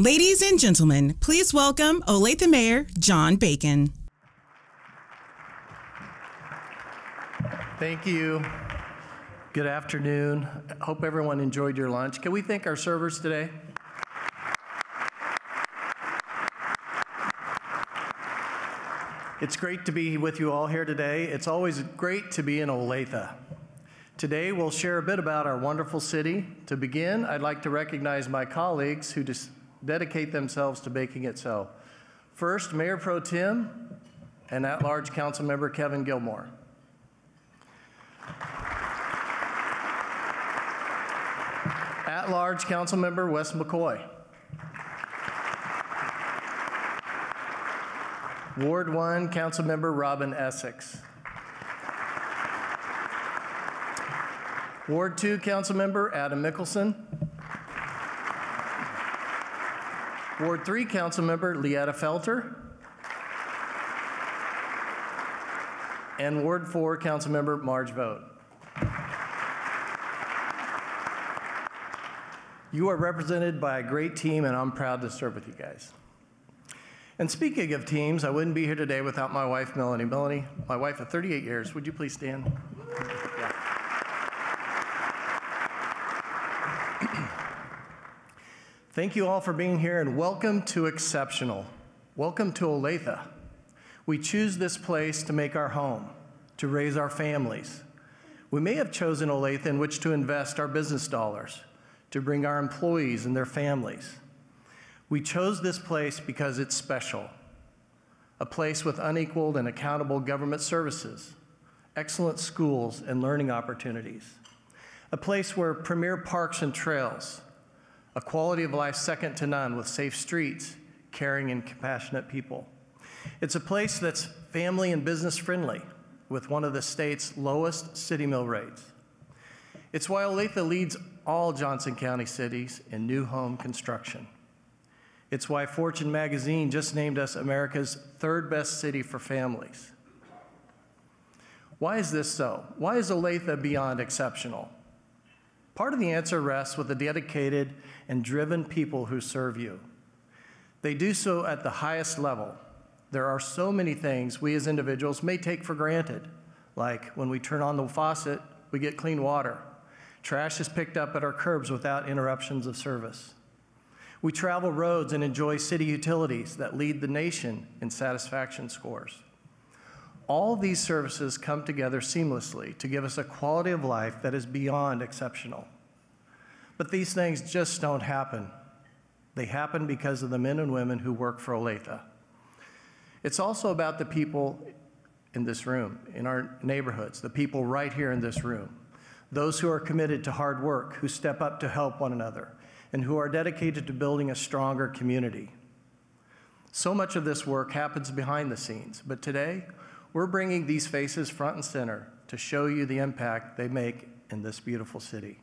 Ladies and gentlemen, please welcome Olathe Mayor John Bacon. Thank you. Good afternoon. I hope everyone enjoyed your lunch. Can we thank our servers today? It's great to be with you all here today. It's always great to be in Olathe. Today we'll share a bit about our wonderful city. To begin, I'd like to recognize my colleagues who dedicate themselves to making it so. First, Mayor Pro Tem and at-large Council Member Kevin Gilmore. At-large Council Member Wes McCoy. Ward 1 Council Member Robin Essex. Ward 2 Council Member Adam Mickelson. Ward 3 Council Member Leetta Felter. And Ward 4 Council Member Marge Vogt. You are represented by a great team, and I'm proud to serve with you guys. And speaking of teams, I wouldn't be here today without my wife, Melanie. Melanie, my wife of 38 years, would you please stand? Yeah. Thank you all for being here, and welcome to Exceptional. Welcome to Olathe. We choose this place to make our home, to raise our families. We may have chosen Olathe in which to invest our business dollars, to bring our employees and their families. We chose this place because it's special, a place with unequaled and accountable government services, excellent schools and learning opportunities, a place where premier parks and trails, a quality of life second to none with safe streets, caring and compassionate people. It's a place that's family and business friendly with one of the state's lowest city mill rates. It's why Olathe leads all Johnson County cities in new home construction. It's why Fortune magazine just named us America's third best city for families. Why is this so? Why is Olathe beyond exceptional? Part of the answer rests with the dedicated and driven people who serve you. They do so at the highest level. There are so many things we as individuals may take for granted, like when we turn on the faucet, we get clean water. Trash is picked up at our curbs without interruptions of service. We travel roads and enjoy city utilities that lead the nation in satisfaction scores. All these services come together seamlessly to give us a quality of life that is beyond exceptional. But these things just don't happen. They happen because of the men and women who work for Olathe. It's also about the people in this room, in our neighborhoods, the people right here in this room, those who are committed to hard work, who step up to help one another, and who are dedicated to building a stronger community. So much of this work happens behind the scenes, but today, we're bringing these faces front and center to show you the impact they make in this beautiful city.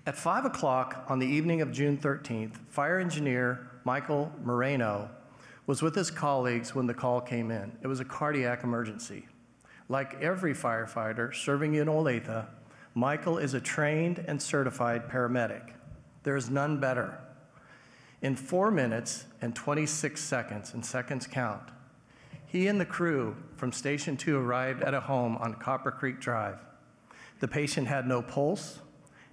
At 5 o'clock on the evening of June 13th, fire engineer Michael Moreno was with his colleagues when the call came in. It was a cardiac emergency. Like every firefighter serving in Olathe, Michael is a trained and certified paramedic. There is none better. In 4 minutes and 26 seconds, and seconds count, he and the crew from Station 2 arrived at a home on Copper Creek Drive. The patient had no pulse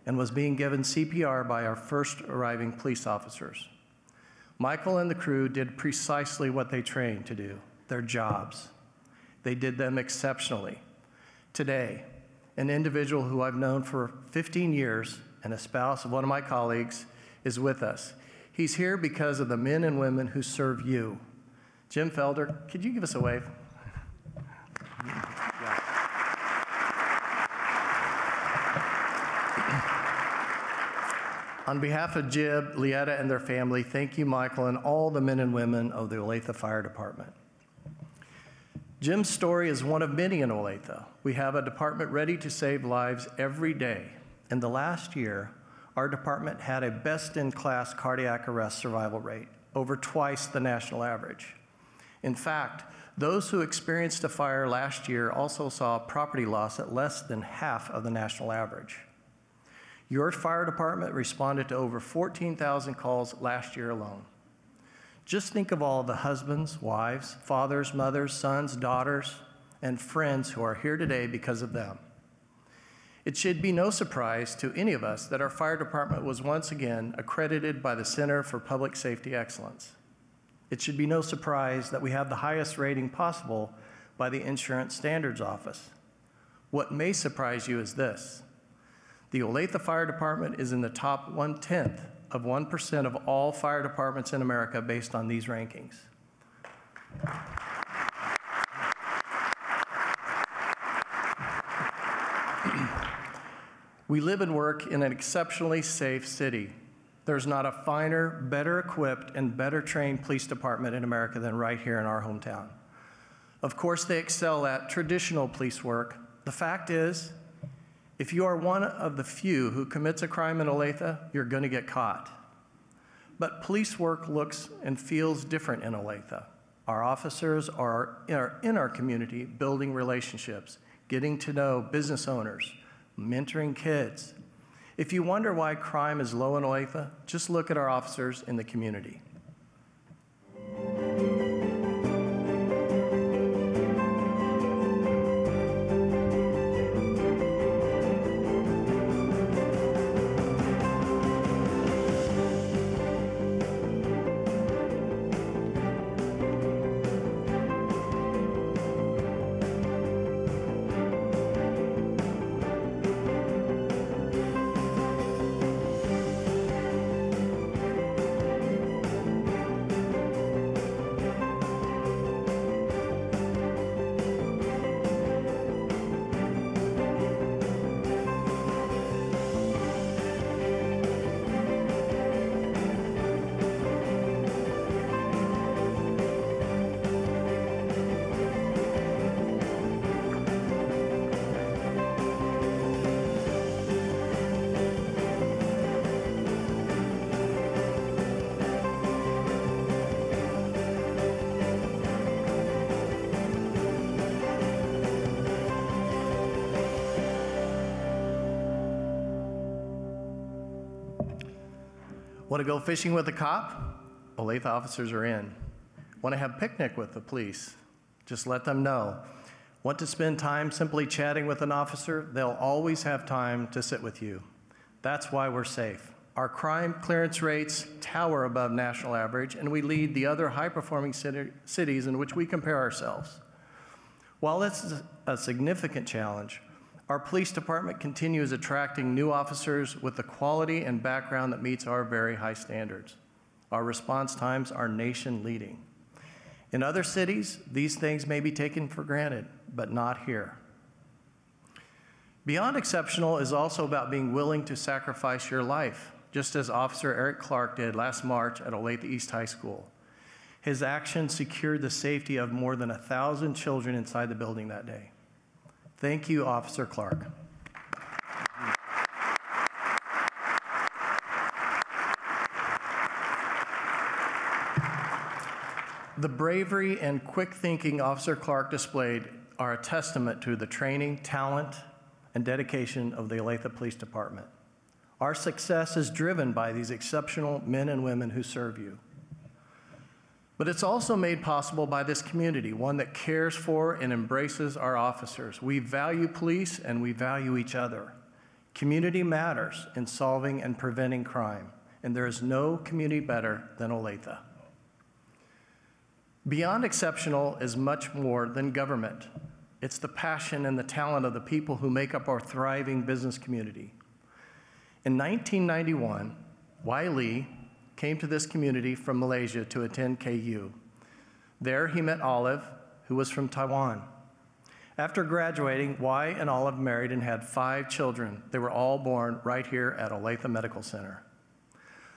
and was being given CPR by our first arriving police officers. Michael and the crew did precisely what they trained to do, their jobs. They did them exceptionally. Today, an individual who I've known for 15 years and a spouse of one of my colleagues is with us. He's here because of the men and women who serve you. Jim Felder, could you give us a wave? Yeah. On behalf of Jib, Leetta, and their family, thank you, Michael, and all the men and women of the Olathe Fire Department. Jim's story is one of many in Olathe. We have a department ready to save lives every day. In the last year, our department had a best-in-class cardiac arrest survival rate, over twice the national average. In fact, those who experienced a fire last year also saw property loss at less than half of the national average. Your fire department responded to over 14,000 calls last year alone. Just think of all the husbands, wives, fathers, mothers, sons, daughters, and friends who are here today because of them. It should be no surprise to any of us that our fire department was once again accredited by the Center for Public Safety Excellence. It should be no surprise that we have the highest rating possible by the Insurance Standards Office. What may surprise you is this: the Olathe Fire Department is in the top 1/10 of 1% of all fire departments in America based on these rankings. We live and work in an exceptionally safe city. There's not a finer, better equipped, and better trained police department in America than right here in our hometown. Of course, they excel at traditional police work. The fact is, if you are one of the few who commits a crime in Olathe, you're going to get caught. But police work looks and feels different in Olathe. Our officers are in our community building relationships, getting to know business owners, mentoring kids. If you wonder why crime is low in Olathe, just look at our officers in the community. Want to go fishing with a cop? Olathe officers are in. Want to have a picnic with the police? Just let them know. Want to spend time simply chatting with an officer? They'll always have time to sit with you. That's why we're safe. Our crime clearance rates tower above national average, and we lead the other high-performing cities in which we compare ourselves. While it's a significant challenge, our police department continues attracting new officers with the quality and background that meets our very high standards. Our response times are nation-leading. In other cities, these things may be taken for granted, but not here. Beyond exceptional is also about being willing to sacrifice your life, just as Officer Eric Clark did last March at Olathe East High School. His action secured the safety of more than 1,000 children inside the building that day. Thank you, Officer Clark. The bravery and quick thinking Officer Clark displayed are a testament to the training, talent, and dedication of the Olathe Police Department. Our success is driven by these exceptional men and women who serve you. But it's also made possible by this community, one that cares for and embraces our officers. We value police and we value each other. Community matters in solving and preventing crime, and there is no community better than Olathe. Beyond exceptional is much more than government. It's the passion and the talent of the people who make up our thriving business community. In 1991, Wiley came to this community from Malaysia to attend KU. There he met Olive, who was from Taiwan. After graduating, Y and Olive married and had 5 children. They were all born right here at Olathe Medical Center.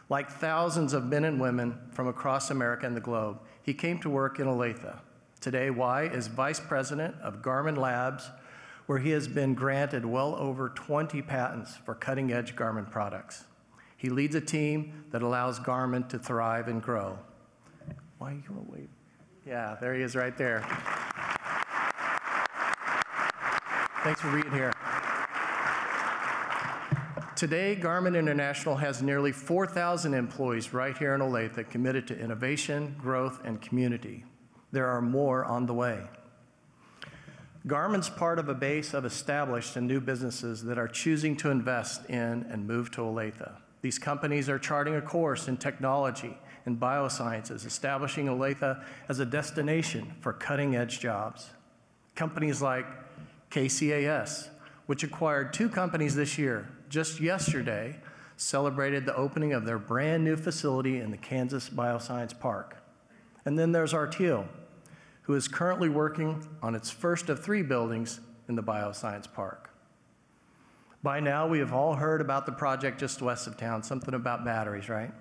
Like thousands of men and women from across America and the globe, he came to work in Olathe. Today, Y is Vice President of Garmin Labs, where he has been granted well over 20 patents for cutting-edge Garmin products. He leads a team that allows Garmin to thrive and grow. Why are you going to wave? Yeah, there he is right there. Thanks for being here. Today, Garmin International has nearly 4,000 employees right here in Olathe committed to innovation, growth, and community. There are more on the way. Garmin's part of a base of established and new businesses that are choosing to invest in and move to Olathe. These companies are charting a course in technology and biosciences, establishing Olathe as a destination for cutting-edge jobs. Companies like KCAS, which acquired 2 companies this year, just yesterday celebrated the opening of their brand new facility in the Kansas Bioscience Park. And then there's Arteel, who is currently working on its first of 3 buildings in the Bioscience Park. By now, we have all heard about the project just west of town, something about batteries, right?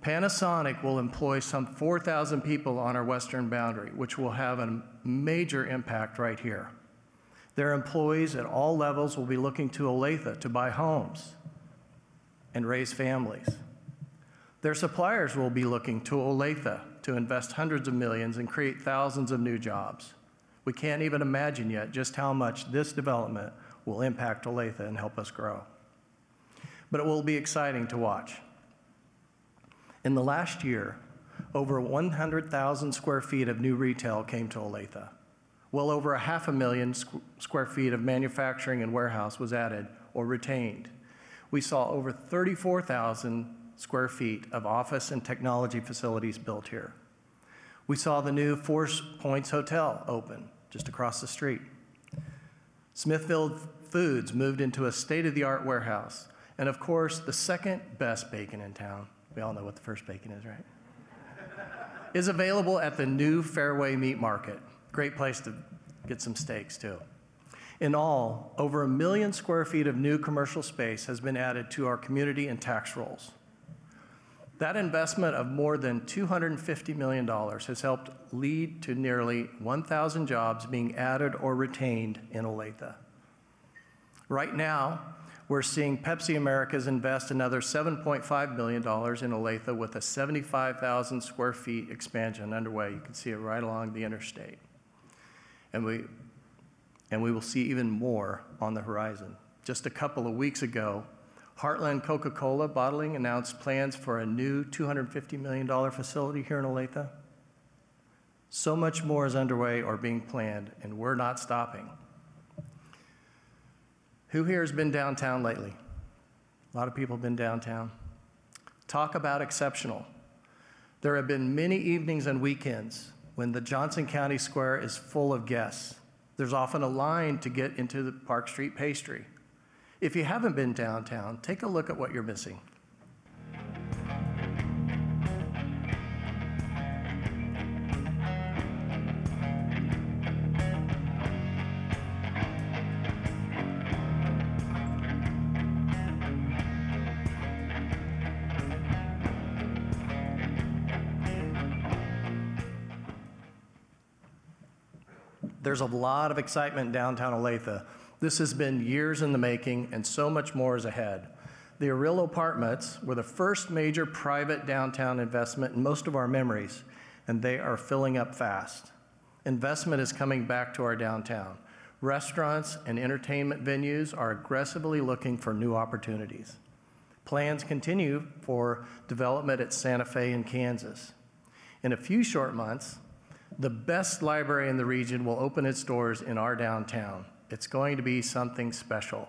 Panasonic will employ some 4,000 people on our western boundary, which will have a major impact right here. Their employees at all levels will be looking to Olathe to buy homes and raise families. Their suppliers will be looking to Olathe to invest hundreds of millions and create thousands of new jobs. We can't even imagine yet just how much this development will impact Olathe and help us grow. But it will be exciting to watch. In the last year, over 100,000 square feet of new retail came to Olathe. Well over 500,000 square feet of manufacturing and warehouse was added or retained. We saw over 34,000 square feet of office and technology facilities built here. We saw the new Four Points Hotel open just across the street. Smithfield Foods moved into a state-of-the-art warehouse. And of course, the second best bacon in town, we all know what the first bacon is, right? Is available at the new Fairway Meat Market. Great place to get some steaks, too. In all, over 1 million square feet of new commercial space has been added to our community and tax rolls. That investment of more than $250 million has helped lead to nearly 1,000 jobs being added or retained in Olathe. Right now, we're seeing Pepsi Americas invest another $7.5 million in Olathe with a 75,000 square feet expansion underway. You can see it right along the interstate. And we will see even more on the horizon. Just a couple of weeks ago, Heartland Coca-Cola Bottling announced plans for a new $250 million facility here in Olathe. So much more is underway or being planned, and we're not stopping. Who here has been downtown lately? A lot of people have been downtown. Talk about exceptional. There have been many evenings and weekends when the Johnson County Square is full of guests. There's often a line to get into the Park Street Pastry. If you haven't been downtown, take a look at what you're missing. There's a lot of excitement in downtown Olathe. This has been years in the making, and so much more is ahead. The Arillo Apartments were the first major private downtown investment in most of our memories, and they are filling up fast. Investment is coming back to our downtown. Restaurants and entertainment venues are aggressively looking for new opportunities. Plans continue for development at Santa Fe in Kansas. In a few short months, the best library in the region will open its doors in our downtown. It's going to be something special.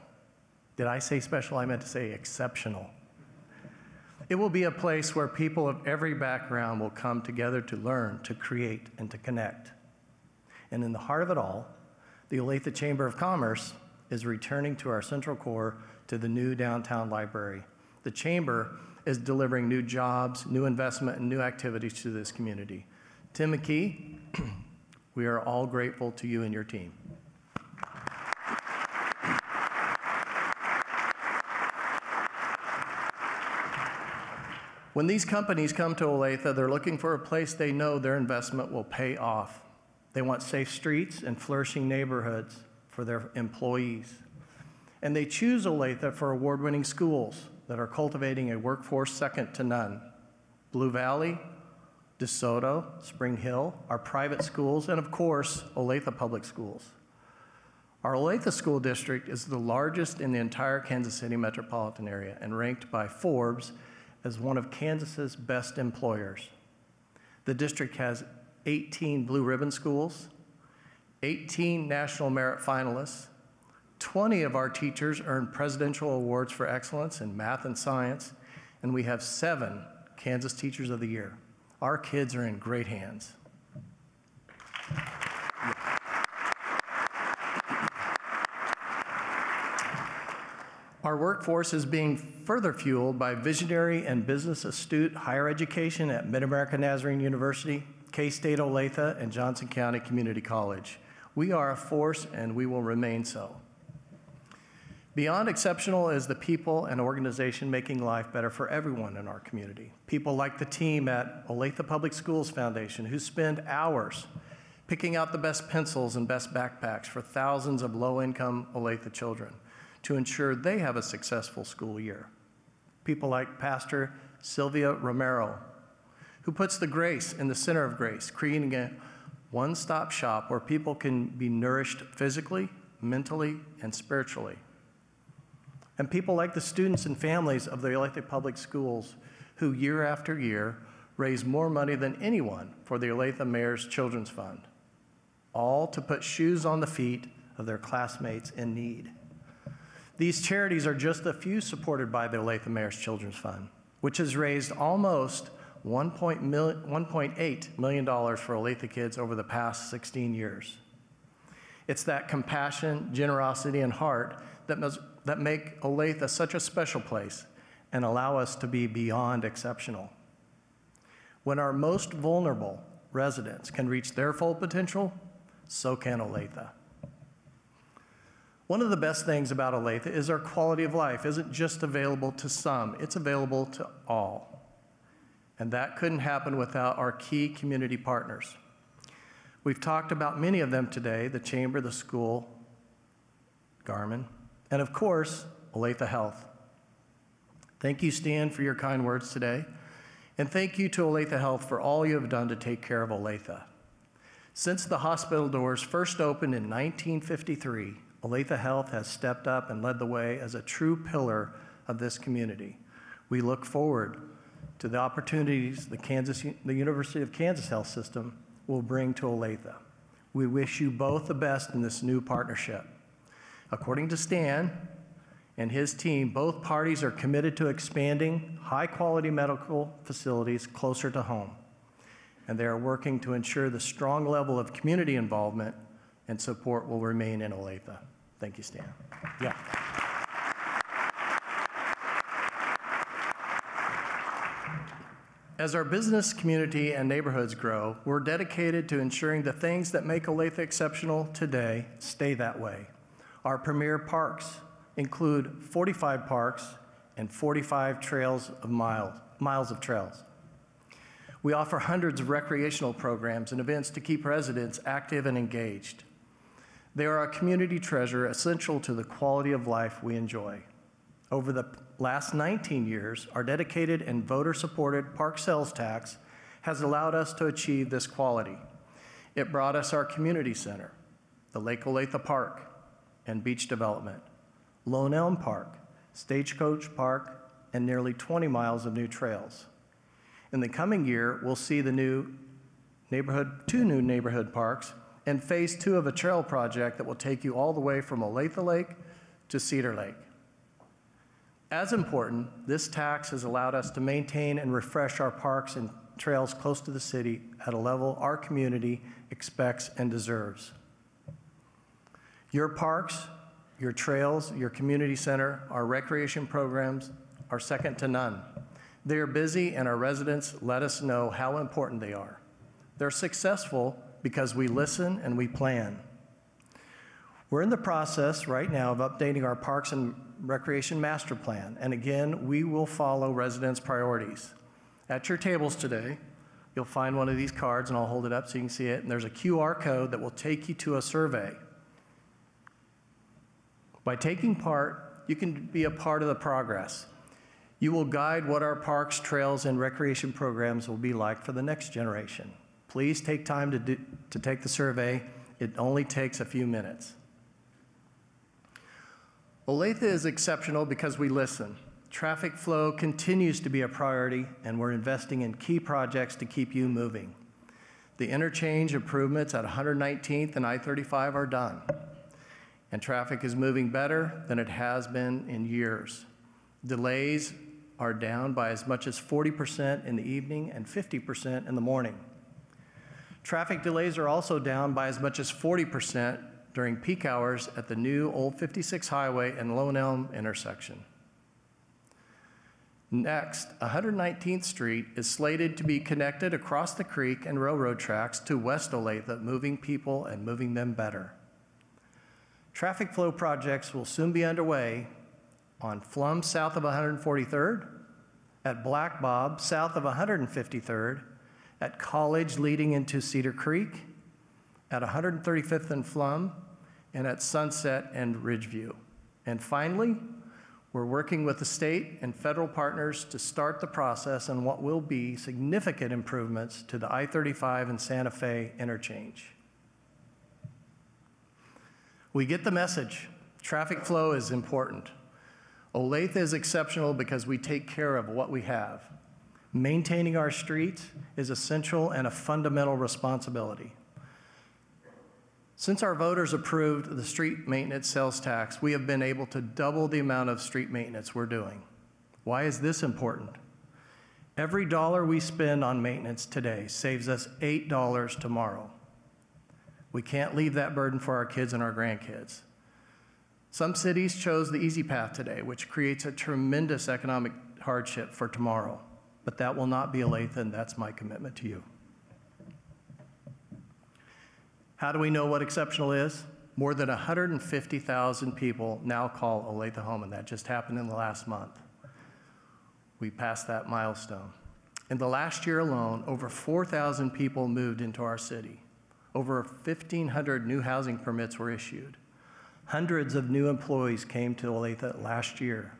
Did I say special? I meant to say exceptional. It will be a place where people of every background will come together to learn, to create, and to connect. And in the heart of it all, the Olathe Chamber of Commerce is returning to our central core to the new downtown library. The Chamber is delivering new jobs, new investment, and new activities to this community. Tim McKee, we are all grateful to you and your team. When these companies come to Olathe, they're looking for a place they know their investment will pay off. They want safe streets and flourishing neighborhoods for their employees. And they choose Olathe for award-winning schools that are cultivating a workforce second to none. Blue Valley, DeSoto, Spring Hill, our private schools, and of course, Olathe Public Schools. Our Olathe School District is the largest in the entire Kansas City metropolitan area and ranked by Forbes as one of Kansas's best employers. The district has 18 Blue Ribbon schools, 18 National Merit finalists, 20 of our teachers earned presidential awards for excellence in math and science, and we have 7 Kansas Teachers of the Year. Our kids are in great hands. Our workforce is being further fueled by visionary and business-astute higher education at Mid-America Nazarene University, K-State Olathe, and Johnson County Community College. We are a force, and we will remain so. Beyond exceptional is the people and organization making life better for everyone in our community. People like the team at Olathe Public Schools Foundation who spend hours picking out the best pencils and best backpacks for thousands of low-income Olathe children to ensure they have a successful school year. People like Pastor Sylvia Romero, who puts the grace in the center of grace, creating a one-stop shop where people can be nourished physically, mentally, and spiritually. And people like the students and families of the Olathe Public Schools who year after year raise more money than anyone for the Olathe Mayor's Children's Fund, all to put shoes on the feet of their classmates in need. These charities are just a few supported by the Olathe Mayor's Children's Fund, which has raised almost $1.8 million for Olathe kids over the past 16 years. It's that compassion, generosity, and heart that make Olathe such a special place and allow us to be beyond exceptional. When our most vulnerable residents can reach their full potential, so can Olathe. One of the best things about Olathe is our quality of life isn't just available to some, it's available to all. And that couldn't happen without our key community partners. We've talked about many of them today, the Chamber, the school, Garmin, and of course, Olathe Health. Thank you, Stan, for your kind words today. And thank you to Olathe Health for all you have done to take care of Olathe. Since the hospital doors first opened in 1953, Olathe Health has stepped up and led the way as a true pillar of this community. We look forward to the opportunities the University of Kansas Health System will bring to Olathe. We wish you both the best in this new partnership. According to Stan and his team, both parties are committed to expanding high-quality medical facilities closer to home, and they are working to ensure the strong level of community involvement and support will remain in Olathe. Thank you, Stan. Yeah. As our business community and neighborhoods grow, we're dedicated to ensuring the things that make Olathe exceptional today stay that way. Our premier parks include 45 parks and 45 miles of trails. We offer hundreds of recreational programs and events to keep residents active and engaged. They are a community treasure essential to the quality of life we enjoy. Over the last 19 years, our dedicated and voter-supported park sales tax has allowed us to achieve this quality. It brought us our community center, the Lake Olathe Park and beach development, Lone Elm Park, Stagecoach Park, and nearly 20 miles of new trails. In the coming year, we'll see the two new neighborhood parks and phase 2 of a trail project that will take you all the way from Olathe Lake to Cedar Lake. As important, this tax has allowed us to maintain and refresh our parks and trails close to the city at a level our community expects and deserves. Your parks, your trails, your community center, our recreation programs are second to none. They are busy, and our residents let us know how important they are. They're successful because we listen and we plan. We're in the process right now of updating our Parks and Recreation Master Plan, and again, we will follow residents' priorities. At your tables today, you'll find one of these cards, and I'll hold it up so you can see it, and there's a QR code that will take you to a survey. By taking part, you can be a part of the progress. You will guide what our parks, trails, and recreation programs will be like for the next generation. Please take time to take the survey. It only takes a few minutes. Olathe is exceptional because we listen. Traffic flow continues to be a priority, and we're investing in key projects to keep you moving. The interchange improvements at 119th and I-35 are done, and traffic is moving better than it has been in years. Delays are down by as much as 40% in the evening and 50% in the morning. Traffic delays are also down by as much as 40% during peak hours at the new Old 56 Highway and Lone Elm intersection. Next, 119th Street is slated to be connected across the creek and railroad tracks to West Olathe, moving people and moving them better. Traffic flow projects will soon be underway on Flum south of 143rd, at Black Bob south of 153rd, at College leading into Cedar Creek, at 135th and Flum, and at Sunset and Ridgeview. And finally, we're working with the state and federal partners to start the process on what will be significant improvements to the I-35 and Santa Fe interchange. We get the message. Traffic flow is important. Olathe is exceptional because we take care of what we have. Maintaining our streets is essential and a fundamental responsibility. Since our voters approved the street maintenance sales tax, we have been able to double the amount of street maintenance we're doing. Why is this important? Every dollar we spend on maintenance today saves us $8 tomorrow. We can't leave that burden for our kids and our grandkids. Some cities chose the easy path today, which creates a tremendous economic hardship for tomorrow. But that will not be Olathe, and that's my commitment to you. How do we know what exceptional is? More than 150,000 people now call Olathe home, and that just happened in the last month. We passed that milestone. In the last year alone, over 4,000 people moved into our city. Over 1,500 new housing permits were issued. Hundreds of new employees came to Olathe last year.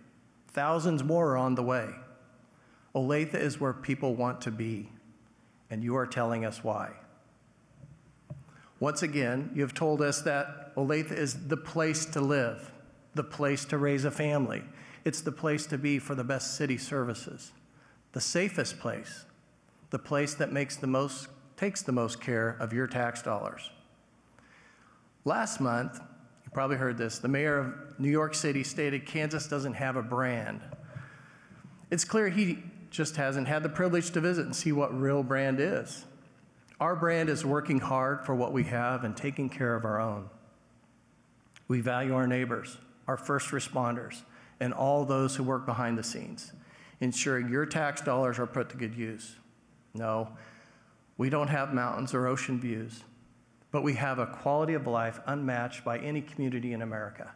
Thousands more are on the way. Olathe is where people want to be, and you are telling us why. Once again, you have told us that Olathe is the place to live, the place to raise a family. It's the place to be for the best city services, the safest place, the place that takes the most care of your tax dollars. Last month, you probably heard this, the mayor of New York City stated Kansas doesn't have a brand. It's clear he just hasn't had the privilege to visit and see what real brand is. Our brand is working hard for what we have and taking care of our own. We value our neighbors, our first responders, and all those who work behind the scenes, ensuring your tax dollars are put to good use. No, we don't have mountains or ocean views, but we have a quality of life unmatched by any community in America.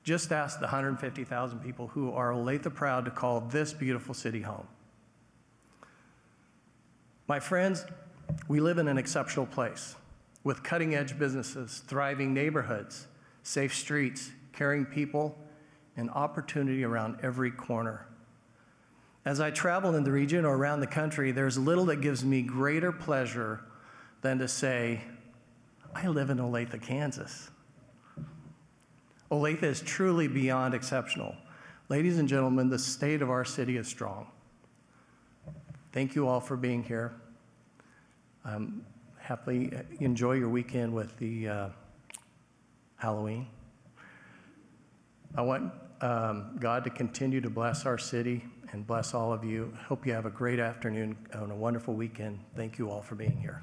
Just ask the 150,000 people who are Olathe proud to call this beautiful city home. My friends, we live in an exceptional place with cutting-edge businesses, thriving neighborhoods, safe streets, caring people, and opportunity around every corner. As I travel in the region or around the country, there's little that gives me greater pleasure than to say, I live in Olathe, Kansas. Olathe is truly beyond exceptional. Ladies and gentlemen, the state of our city is strong. Thank you all for being here. Happily enjoy your weekend with the Halloween. I want God to continue to bless our city and bless all of you. Hope you have a great afternoon and a wonderful weekend. Thank you all for being here.